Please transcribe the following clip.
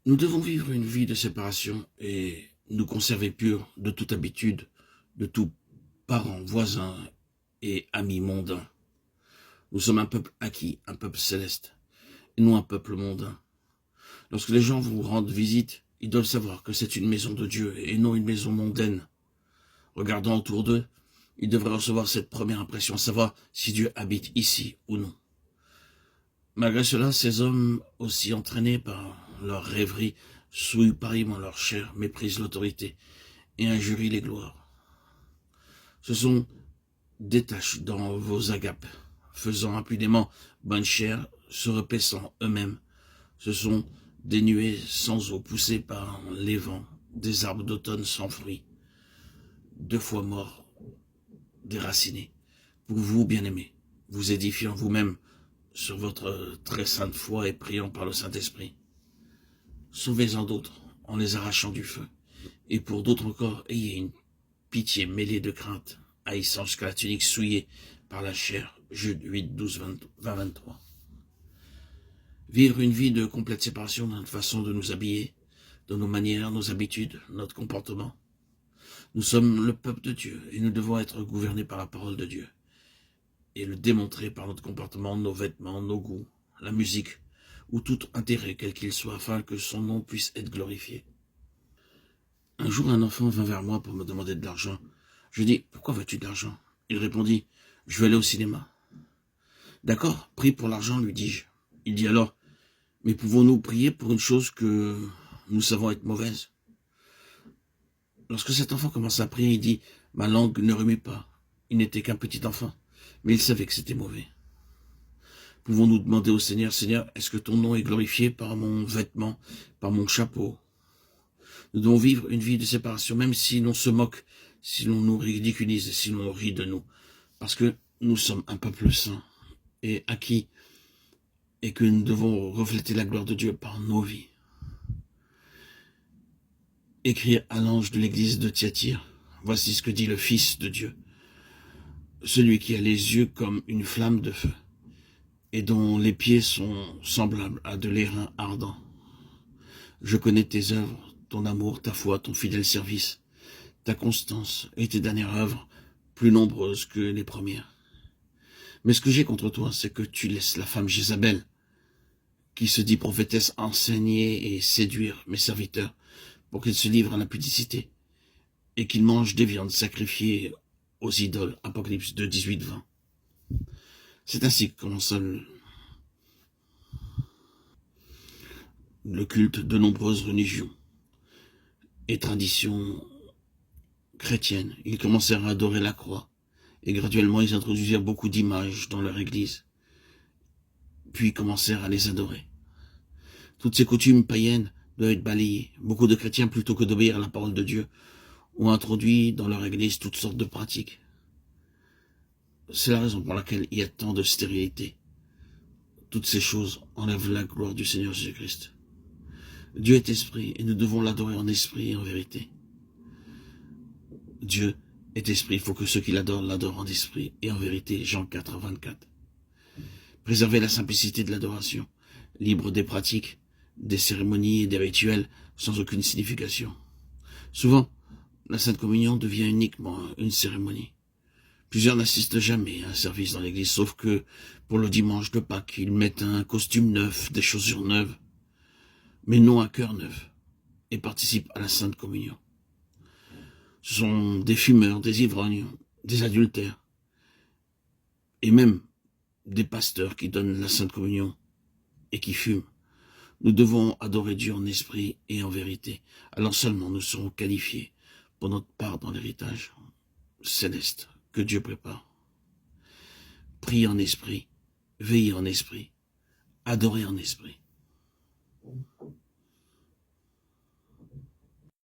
Nous devons vivre une vie de séparation et nous conserver purs de toute habitude, de tout parent, voisin et ami mondain. Nous sommes un peuple acquis, un peuple céleste, et non un peuple mondain. Lorsque les gens vous rendent visite, ils doivent savoir que c'est une maison de Dieu et non une maison mondaine. Regardant autour d'eux, ils devraient recevoir cette première impression, savoir si Dieu habite ici ou non. Malgré cela, ces hommes, aussi entraînés par leur rêverie, souillent pareillement leur chair, méprisent l'autorité et injurient les gloires. Ce sont des taches dans vos agapes, faisant impunément bonne chère, se repaissant eux-mêmes. Ce sont des nuées sans eau poussées par les vents, des arbres d'automne sans fruits, 2 fois morts, déracinés. Pour vous, bien-aimés, vous édifiant vous-même sur votre très sainte foi et priant par le Saint-Esprit. Sauvez-en d'autres en les arrachant du feu. Et pour d'autres encore, ayez une pitié mêlée de crainte, haïssant jusqu'à la tunique souillée par la chair. Jude 8, 12, 20, 23. Vivre une vie de complète séparation dans notre façon de nous habiller, dans nos manières, nos habitudes, notre comportement. Nous sommes le peuple de Dieu et nous devons être gouvernés par la parole de Dieu et le démontrer par notre comportement, nos vêtements, nos goûts, la musique ou tout intérêt quel qu'il soit afin que son nom puisse être glorifié. Un jour, un enfant vint vers moi pour me demander de l'argent. Je dis, pourquoi veux-tu de l'argent? Il répondit, je veux aller au cinéma. D'accord, prie pour l'argent, lui dis-je. Il dit alors, mais pouvons-nous prier pour une chose que nous savons être mauvaise? Lorsque cet enfant commença à prier, il dit, ma langue ne remue pas. Il n'était qu'un petit enfant, mais il savait que c'était mauvais. Pouvons-nous demander au Seigneur, Seigneur, est-ce que ton nom est glorifié par mon vêtement, par mon chapeau? Nous devons vivre une vie de séparation, même si l'on se moque, si l'on nous ridiculise, si l'on rit de nous. Parce que nous sommes un peuple saint et acquis, et que nous devons refléter la gloire de Dieu par nos vies. Écrire à l'ange de l'église de Thyatire, voici ce que dit le Fils de Dieu, celui qui a les yeux comme une flamme de feu, et dont les pieds sont semblables à de l'airain ardent. Je connais tes œuvres, ton amour, ta foi, ton fidèle service, ta constance et tes dernières œuvres, plus nombreuses que les premières. Mais ce que j'ai contre toi, c'est que tu laisses la femme Jézabel, qui se dit prophétesse, enseigner et séduire mes serviteurs, pour qu'ils se livrent à l'impudicité, et qu'ils mangent des viandes sacrifiées aux idoles. Apocalypse 2, 18, 20. C'est ainsi que commença le culte de nombreuses religions et traditions chrétiennes. Ils commencèrent à adorer la croix, et graduellement ils introduisirent beaucoup d'images dans leur église, puis commencèrent à les adorer. Toutes ces coutumes païennes doivent être balayées. Beaucoup de chrétiens, plutôt que d'obéir à la parole de Dieu, ont introduit dans leur église toutes sortes de pratiques. C'est la raison pour laquelle il y a tant de stérilité. Toutes ces choses enlèvent la gloire du Seigneur Jésus-Christ. Dieu est esprit et nous devons l'adorer en esprit et en vérité. Dieu est esprit, il faut que ceux qui l'adorent l'adorent en esprit et en vérité. Jean 4, 24. Préserver la simplicité de l'adoration, libre des pratiques, des cérémonies et des rituels sans aucune signification. Souvent, la Sainte Communion devient uniquement une cérémonie. Plusieurs n'assistent jamais à un service dans l'église, sauf que pour le dimanche de Pâques, ils mettent un costume neuf, des chaussures neuves, mais non un cœur neuf, et participent à la Sainte Communion. Ce sont des fumeurs, des ivrognes, des adultères, et même des pasteurs qui donnent la Sainte Communion et qui fument. Nous devons adorer Dieu en esprit et en vérité. Alors seulement nous serons qualifiés pour notre part dans l'héritage céleste que Dieu prépare. Priez en esprit, veillez en esprit, adorez en esprit.